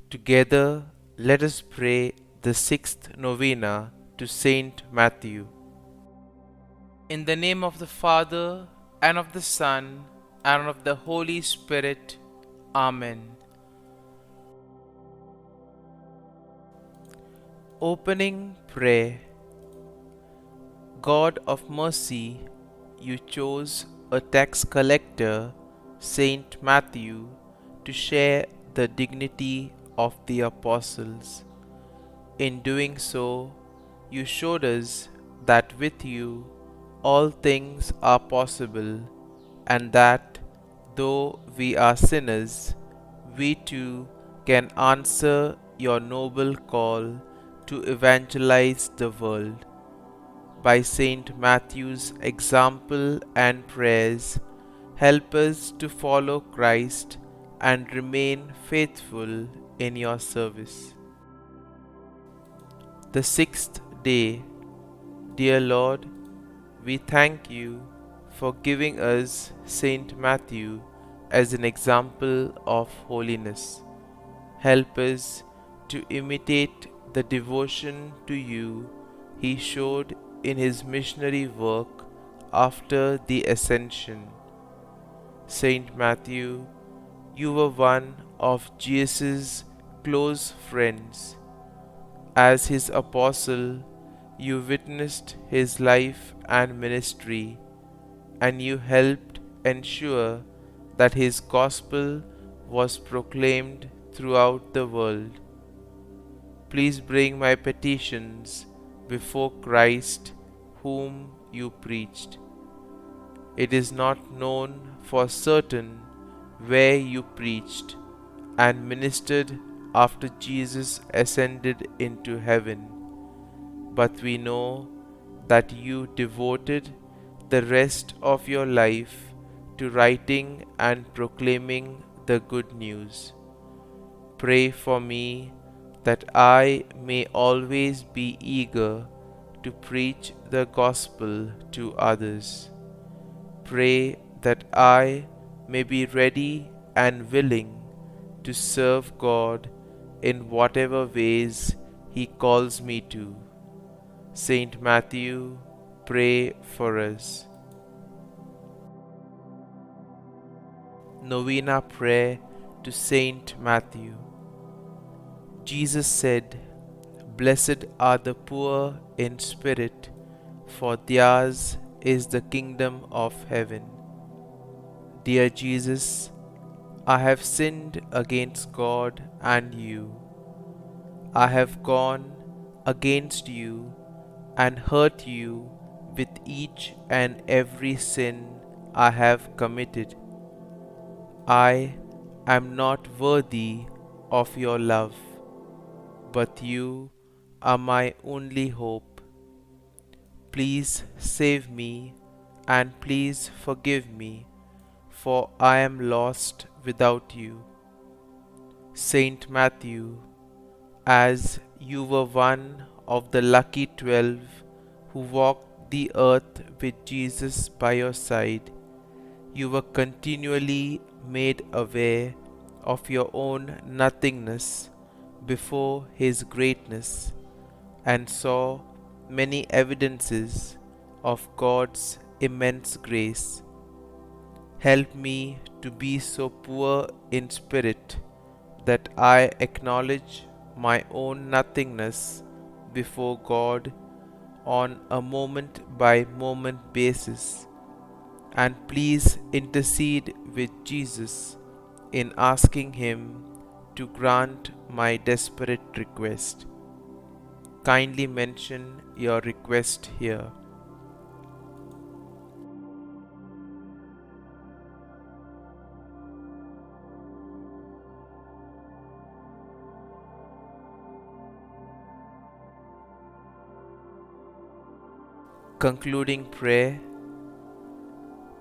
Together, let us pray the sixth novena to Saint Matthew. In the name of the Father, and of the Son, and of the Holy Spirit. Amen. Opening Prayer. God of mercy, you chose a tax collector, Saint Matthew, to share the dignity of the apostles. In doing so, you showed us that with you all things are possible, and that though we are sinners, we too can answer your noble call to evangelize the world. By Saint Matthew's example and prayers, help us to follow Christ and remain faithful in your service. The sixth day. Dear Lord, we thank you for giving us Saint Matthew as an example of holiness. Help us to imitate the devotion to you he showed in his missionary work after the Ascension. Saint Matthew, you were one of Jesus' close friends. As his apostle, you witnessed his life and ministry, and you helped ensure that his gospel was proclaimed throughout the world. Please bring my petitions before Christ, whom you preached. It is not known for certain where you preached and ministered after Jesus ascended into heaven, but we know that you devoted the rest of your life to writing and proclaiming the good news. Pray for me that I may always be eager to preach the gospel to others. Pray that I may be ready and willing to serve God in whatever ways He calls me to. Saint Matthew, pray for us. Novena Prayer to Saint Matthew. Jesus said, "Blessed are the poor in spirit, for theirs is the kingdom of heaven." Dear Jesus, I have sinned against God and you. I have gone against you and hurt you with each and every sin I have committed. I am not worthy of your love, but you are my only hope. Please save me and please forgive me, for I am lost without you. Saint Matthew, as you were one of the lucky 12 who walked the earth with Jesus by your side, you were continually made aware of your own nothingness before his greatness, and saw many evidences of God's immense grace. Help me to be so poor in spirit that I acknowledge my own nothingness before God on a moment by moment basis, and please intercede with Jesus in asking Him to grant my desperate request. Kindly mention your request here. Concluding prayer.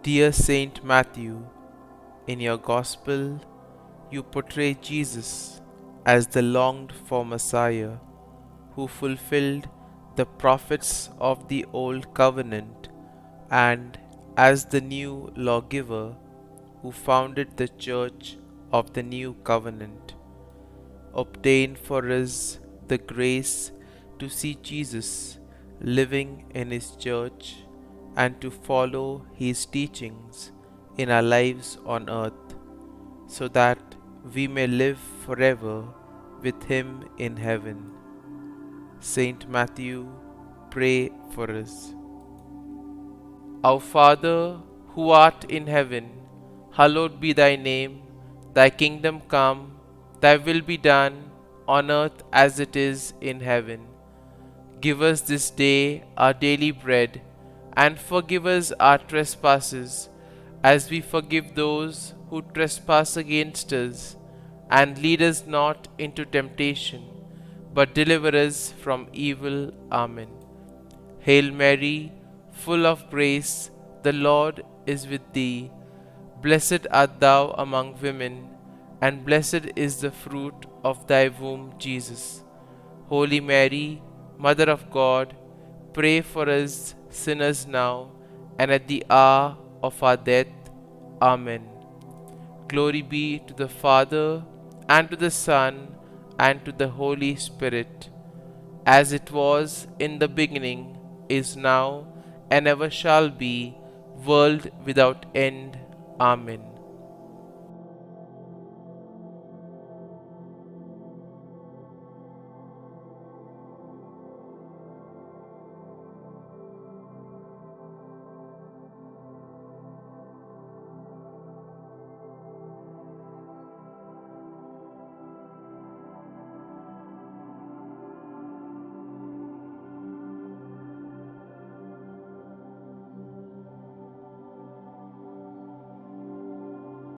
Dear Saint Matthew, in your Gospel, you portray Jesus as the longed for Messiah who fulfilled the prophets of the Old Covenant and as the new lawgiver who founded the Church of the New Covenant. obtain for us the grace to see Jesus living in His church and to follow His teachings in our lives on earth, so that we may live forever with Him in heaven. Saint Matthew, pray for us. Our Father, who art in heaven, hallowed be thy name. Thy kingdom come, thy will be done, on earth as it is in heaven. Give us this day our daily bread, and forgive us our trespasses, as we forgive those who trespass against us. And lead us not into temptation, but deliver us from evil. Amen. Hail Mary, full of grace, the Lord is with thee. Blessed art thou among women, and blessed is the fruit of thy womb, Jesus. Holy Mary, Mother of God, pray for us sinners now and at the hour of our death. Amen. Glory be to the Father, and to the Son, and to the Holy Spirit, as it was in the beginning, is now, and ever shall be, world without end. Amen.